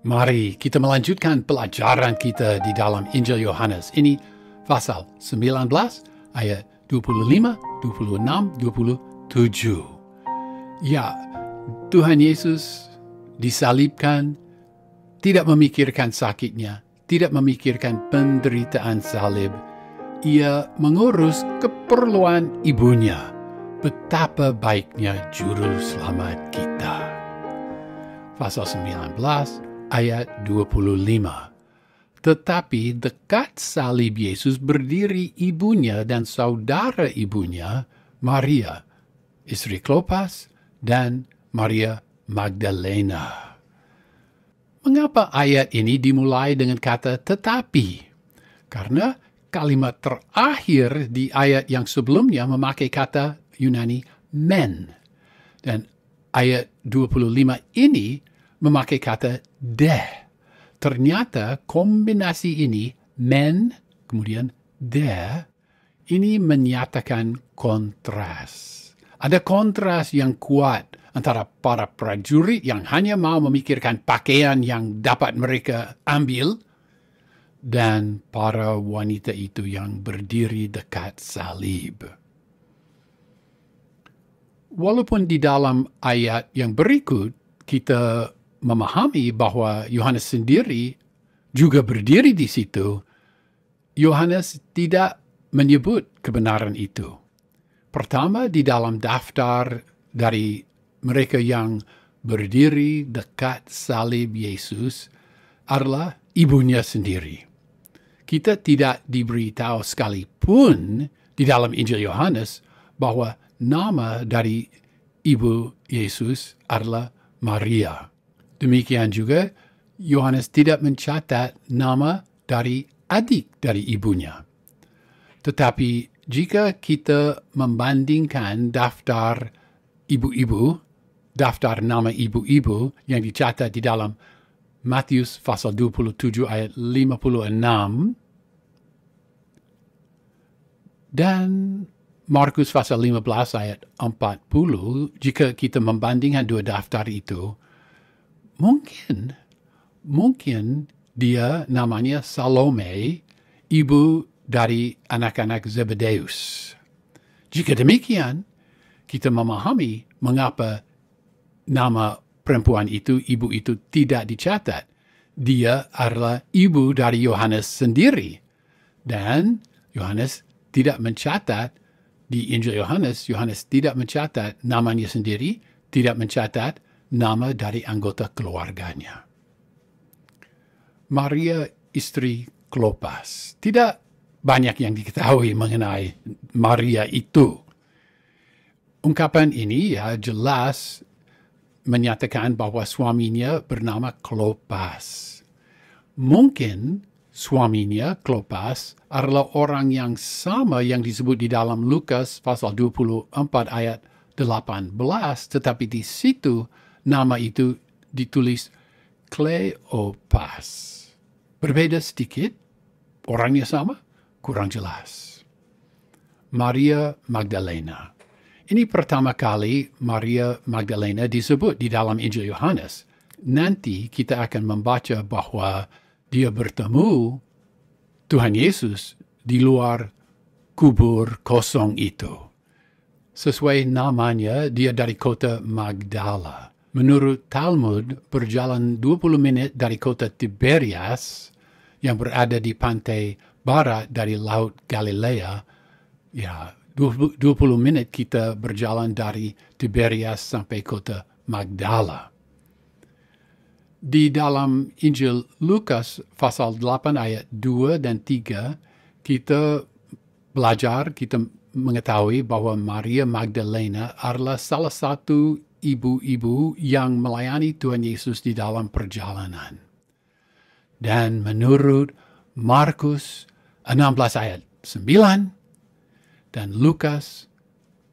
Mari kita melanjutkan pelajaran kita di dalam Injil Yohanes. Ini pasal 19 ayat 25, 26, 27. Ya, Tuhan Yesus disalibkan, tidak memikirkan sakitnya, tidak memikirkan penderitaan salib. Ia mengurus keperluan ibunya. Betapa baiknya juru selamat kita. Pasal 19 ayat 25. Tetapi dekat salib Yesus berdiri ibunya dan saudara ibunya, Maria, istri Klopas, dan Maria Magdalena. Mengapa ayat ini dimulai dengan kata tetapi? Karena kalimat terakhir di ayat yang sebelumnya memakai kata Yunani men. Dan ayat 25 ini memakai kata de. Ternyata kombinasi ini, men, kemudian de, ini menyatakan kontras. Ada kontras yang kuat antara para prajurit yang hanya mau memikirkan pakaian yang dapat mereka ambil dan para wanita itu yang berdiri dekat salib. Walaupun di dalam ayat yang berikut kita memahami bahwa Yohanes sendiri juga berdiri di situ, Yohanes tidak menyebut kebenaran itu. Pertama, di dalam daftar dari mereka yang berdiri dekat salib Yesus adalah ibunya sendiri. Kita tidak diberitahu sekalipun di dalam Injil Yohanes bahwa nama dari ibu Yesus adalah Maria. Demikian juga, Yohanes tidak mencatat nama dari adik dari ibunya. Tetapi jika kita membandingkan daftar ibu-ibu, daftar nama ibu-ibu yang dicatat di dalam Matius pasal 27 ayat 56 dan Markus pasal 15 ayat 40, jika kita membandingkan dua daftar itu, mungkin dia namanya Salome, ibu dari anak-anak Zebedeus. Jika demikian, kita memahami mengapa nama perempuan itu, ibu itu tidak dicatat. Dia adalah ibu dari Yohanes sendiri. Dan Yohanes tidak mencatat di Injil Yohanes, Yohanes tidak mencatat namanya sendiri, tidak mencatat nama dari anggota keluarganya. Maria, istri Klopas. Tidak banyak yang diketahui mengenai Maria itu. Ungkapan ini jelas menyatakan bahwa suaminya bernama Klopas. Mungkin suaminya, Klopas, adalah orang yang sama yang disebut di dalam Lukas pasal 24 ayat 18, tetapi di situ nama itu ditulis Kleopas. Berbeda sedikit, orangnya sama, kurang jelas. Maria Magdalena. Ini pertama kali Maria Magdalena disebut di dalam Injil Yohanes. Nanti kita akan membaca bahwa dia bertemu Tuhan Yesus di luar kubur kosong itu. Sesuai namanya, dia dari kota Magdala. Menurut Talmud, berjalan 20 menit dari kota Tiberias yang berada di pantai barat dari Laut Galilea. 20 menit kita berjalan dari Tiberias sampai kota Magdala. Di dalam Injil Lukas pasal 8 ayat 2 dan 3, kita belajar, kita mengetahui bahwa Maria Magdalena adalah salah satu ibu-ibu yang melayani Tuhan Yesus di dalam perjalanan. Dan menurut Markus 16 ayat 9 dan Lukas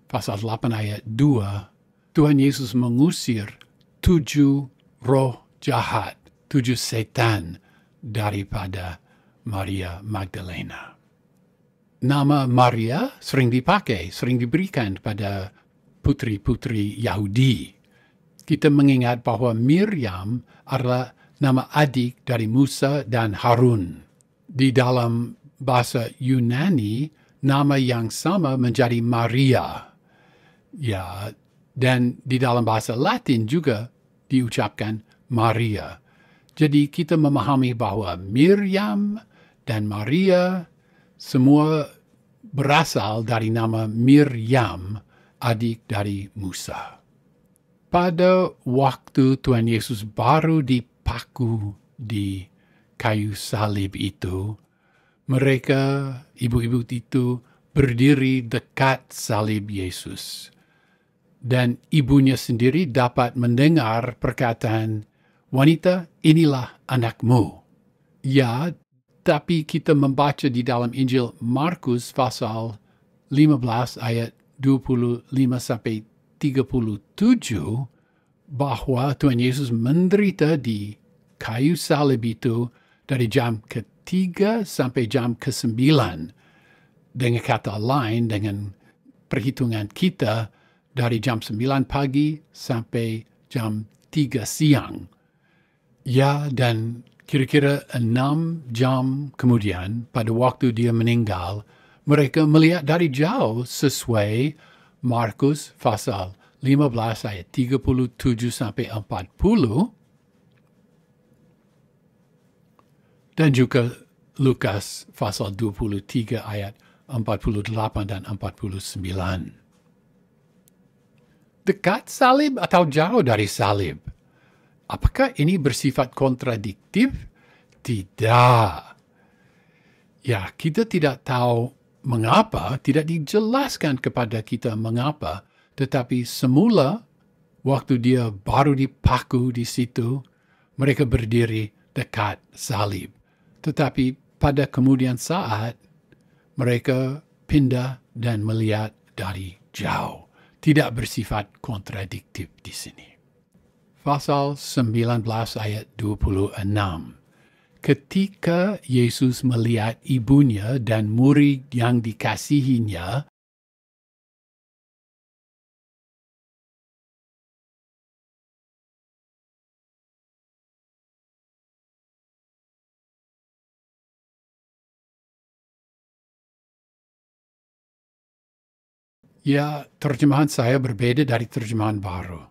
pasal 8 ayat 2, Tuhan Yesus mengusir 7 roh jahat, 7 setan daripada Maria Magdalena. Nama Maria sering dipakai, sering diberikan pada putri-putri Yahudi. Kita mengingat bahwa Miriam adalah nama adik dari Musa dan Harun. Di dalam bahasa Yunani, nama yang sama menjadi Maria. Ya, dan di dalam bahasa Latin juga diucapkan Maria. Jadi kita memahami bahwa Miriam dan Maria semua berasal dari nama Miriam, adik dari Musa. Pada waktu Tuhan Yesus baru dipaku di kayu salib itu, mereka, ibu-ibu itu, berdiri dekat salib Yesus. Dan ibunya sendiri dapat mendengar perkataan, "Wanita, inilah anakmu." Ya, tapi kita membaca di dalam Injil Markus pasal 15 ayat 25-37 bahwa Tuhan Yesus menderita di kayu salib itu dari jam ke-3 sampai jam ke-9. Dengan kata lain, dengan perhitungan kita, dari jam 9 pagi sampai jam 3 siang. Ya, dan kira-kira 6 jam kemudian, pada waktu dia meninggal, mereka melihat dari jauh sesuai Markus pasal 15 ayat 37 sampai 40 dan juga Lukas pasal 23 ayat 48 dan 49. Dekat salib atau jauh dari salib? Apakah ini bersifat kontradiktif? Tidak. Ya, kita tidak tahu mengapa, tidak dijelaskan kepada kita mengapa, tetapi semula waktu dia baru dipaku di situ, mereka berdiri dekat salib. Tetapi pada kemudian saat, mereka pindah dan melihat dari jauh. Tidak bersifat kontradiktif di sini. Pasal 19 ayat 26. Ketika Yesus melihat ibunya dan murid yang dikasihinya, ya, terjemahan saya berbeda dari terjemahan baru.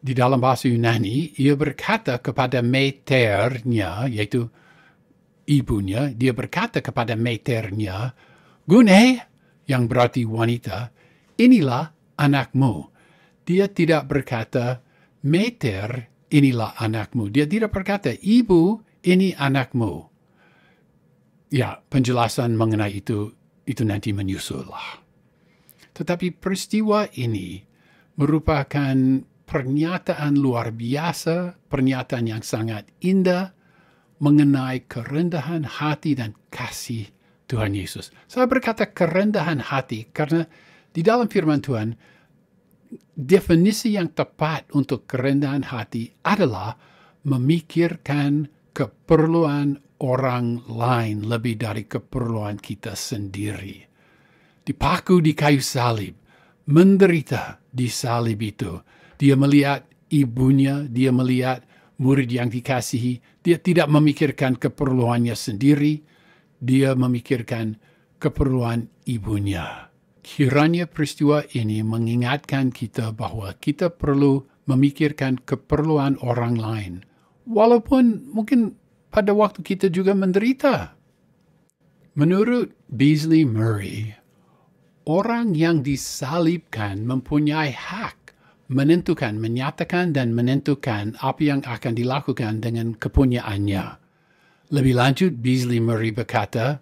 Di dalam bahasa Yunani, ia berkata kepada meternya, yaitu ibunya, dia berkata kepada meternya, "Gune," yang berarti wanita, "inilah anakmu." Dia tidak berkata, "Meter, inilah anakmu." Dia tidak berkata, "Ibu, ini anakmu." Ya, penjelasan mengenai itu nanti menyusullah. Tetapi peristiwa ini merupakan pernyataan luar biasa, pernyataan yang sangat indah mengenai kerendahan hati dan kasih Tuhan Yesus. Saya berkata kerendahan hati karena di dalam firman Tuhan, definisi yang tepat untuk kerendahan hati adalah memikirkan keperluan orang lain lebih dari keperluan kita sendiri. Dipaku di kayu salib, menderita di salib itu. Dia melihat ibunya, dia melihat murid yang dikasihi. Dia tidak memikirkan keperluannya sendiri, dia memikirkan keperluan ibunya. Kiranya peristiwa ini mengingatkan kita bahwa kita perlu memikirkan keperluan orang lain, walaupun mungkin pada waktu kita juga menderita. Menurut Beasley Murray, orang yang disalibkan mempunyai hak menentukan, menyatakan dan menentukan apa yang akan dilakukan dengan kepunyaannya. Lebih lanjut, Beasley Murray berkata,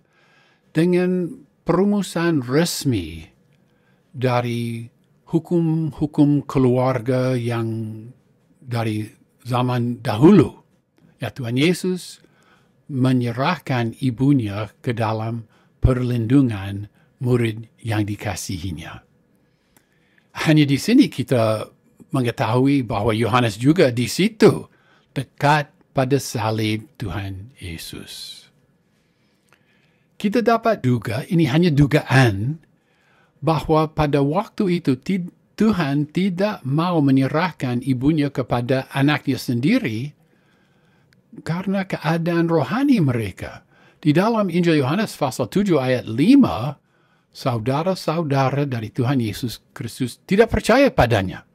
dengan perumusan resmi dari hukum-hukum keluarga yang dari zaman dahulu, ya Tuhan Yesus menyerahkan ibunya ke dalam perlindungan murid yang dikasihinya. Hanya di sini kita mengetahui bahwa Yohanes juga di situ, dekat pada salib Tuhan Yesus. Kita dapat duga, ini hanya dugaan, bahwa pada waktu itu Tuhan tidak mau menyerahkan ibunya kepada anaknya sendiri karena keadaan rohani mereka. Di dalam Injil Yohanes pasal 7 ayat 5, saudara-saudara dari Tuhan Yesus Kristus tidak percaya padanya.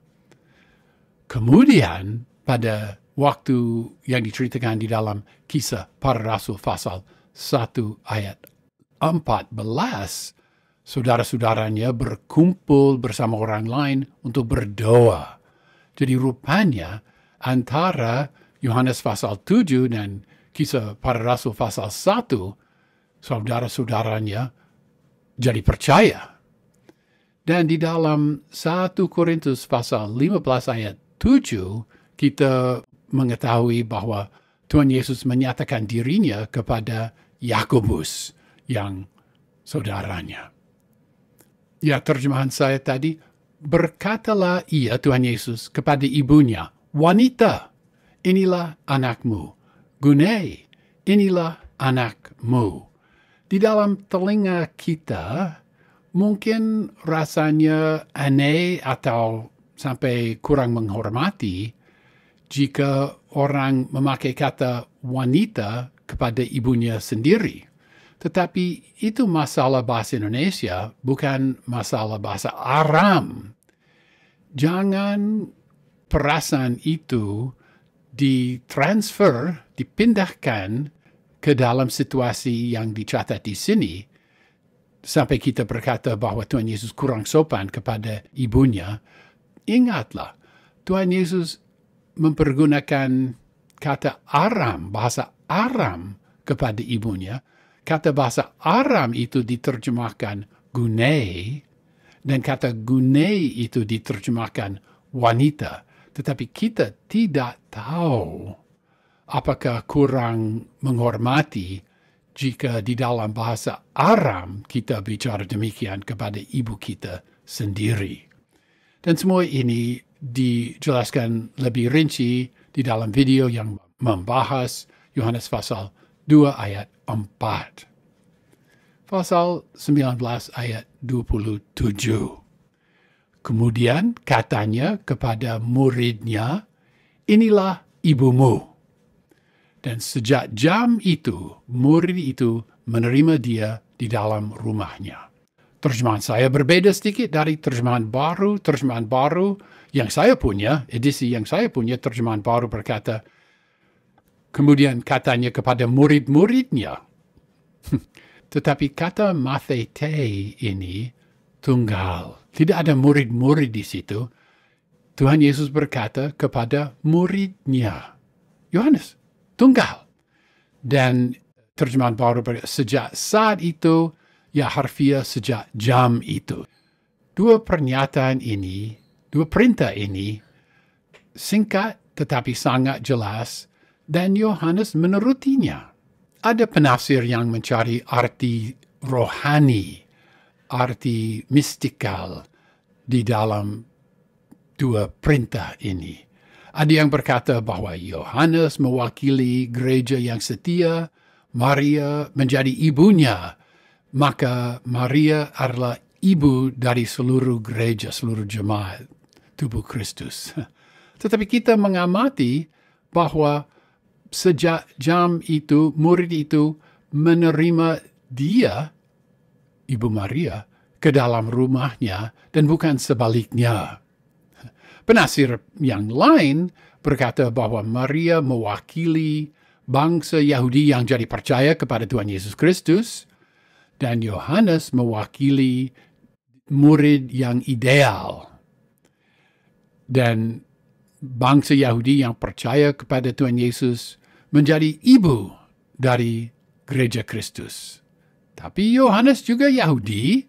Kemudian pada waktu yang diceritakan di dalam Kisah Para Rasul pasal 1 ayat 14, saudara-saudaranya berkumpul bersama orang lain untuk berdoa. Jadi rupanya antara Yohanes pasal 7 dan Kisah Para Rasul pasal 1, saudara-saudaranya jadi percaya. Dan di dalam 1 Korintus pasal 15 ayat 7, kita mengetahui bahwa Tuhan Yesus menyatakan dirinya kepada Yakobus yang saudaranya. Ya, terjemahan saya tadi, berkatalah ia, Tuhan Yesus, kepada ibunya, wanita, inilah anakmu. Gunei, inilah anakmu. Di dalam telinga kita, mungkin rasanya aneh atau sampai kurang menghormati jika orang memakai kata wanita kepada ibunya sendiri. Tetapi itu masalah bahasa Indonesia, bukan masalah bahasa Aram. Jangan perasaan itu ditransfer, dipindahkan ke dalam situasi yang dicatat di sini, sampai kita berkata bahwa Tuhan Yesus kurang sopan kepada ibunya. Ingatlah, Tuhan Yesus mempergunakan kata Aram, bahasa Aram kepada ibunya. Kata bahasa Aram itu diterjemahkan gunei, dan kata gunei itu diterjemahkan wanita. Tetapi kita tidak tahu apakah kurang menghormati jika di dalam bahasa Aram kita bicara demikian kepada ibu kita sendiri. Dan semua ini dijelaskan lebih rinci di dalam video yang membahas Yohanes pasal 2 ayat 4. Pasal 19 ayat 27. Kemudian katanya kepada muridnya, inilah ibumu. Dan sejak jam itu, murid itu menerima dia di dalam rumahnya. Terjemahan saya berbeda sedikit dari terjemahan baru. Terjemahan baru yang saya punya, edisi yang saya punya, terjemahan baru berkata, kemudian katanya kepada murid-muridnya. Tetapi kata mathete ini tunggal. Tidak ada murid-murid di situ. Tuhan Yesus berkata kepada muridnya. Yohanes, tunggal. Dan terjemahan baru berkata, sejak saat itu, ya harfiah sejak jam itu. Dua pernyataan ini, dua perintah ini, singkat tetapi sangat jelas, dan Yohanes menurutinya. Ada penafsir yang mencari arti rohani, arti mistikal di dalam dua perintah ini. Ada yang berkata bahwa Yohanes mewakili gereja yang setia, Maria menjadi ibunya, maka Maria adalah ibu dari seluruh gereja, seluruh jemaat tubuh Kristus. Tetapi kita mengamati bahwa sejak jam itu, murid itu menerima dia, Ibu Maria, ke dalam rumahnya dan bukan sebaliknya. Penafsir yang lain berkata bahwa Maria mewakili bangsa Yahudi yang jadi percaya kepada Tuhan Yesus Kristus, dan Yohanes mewakili murid yang ideal. Dan bangsa Yahudi yang percaya kepada Tuhan Yesus menjadi ibu dari gereja Kristus. Tapi Yohanes juga Yahudi,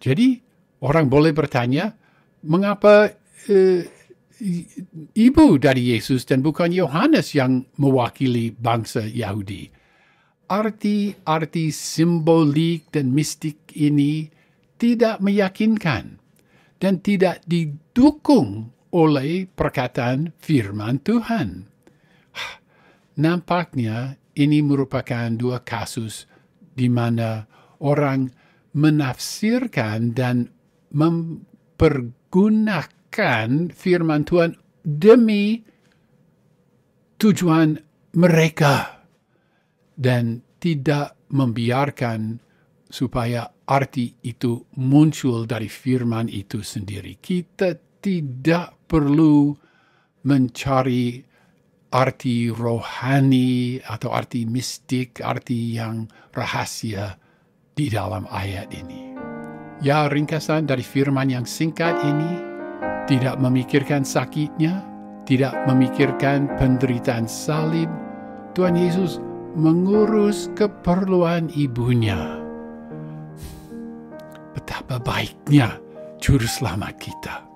jadi orang boleh bertanya, mengapa ibu dari Yesus dan bukan Yohanes yang mewakili bangsa Yahudi? Arti-arti simbolik dan mistik ini tidak meyakinkan dan tidak didukung oleh perkataan firman Tuhan. Nampaknya ini merupakan dua kasus di mana orang menafsirkan dan mempergunakan firman Tuhan demi tujuan mereka dan tidak membiarkan supaya arti itu muncul dari firman itu sendiri. Kita tidak perlu mencari arti rohani atau arti mistik, arti yang rahasia di dalam ayat ini. Ya, ringkasan dari firman yang singkat ini, tidak memikirkan sakitnya, tidak memikirkan penderitaan salib. Tuhan Yesus mengurus keperluan ibunya. Betapa baiknya Juru Selamat kita.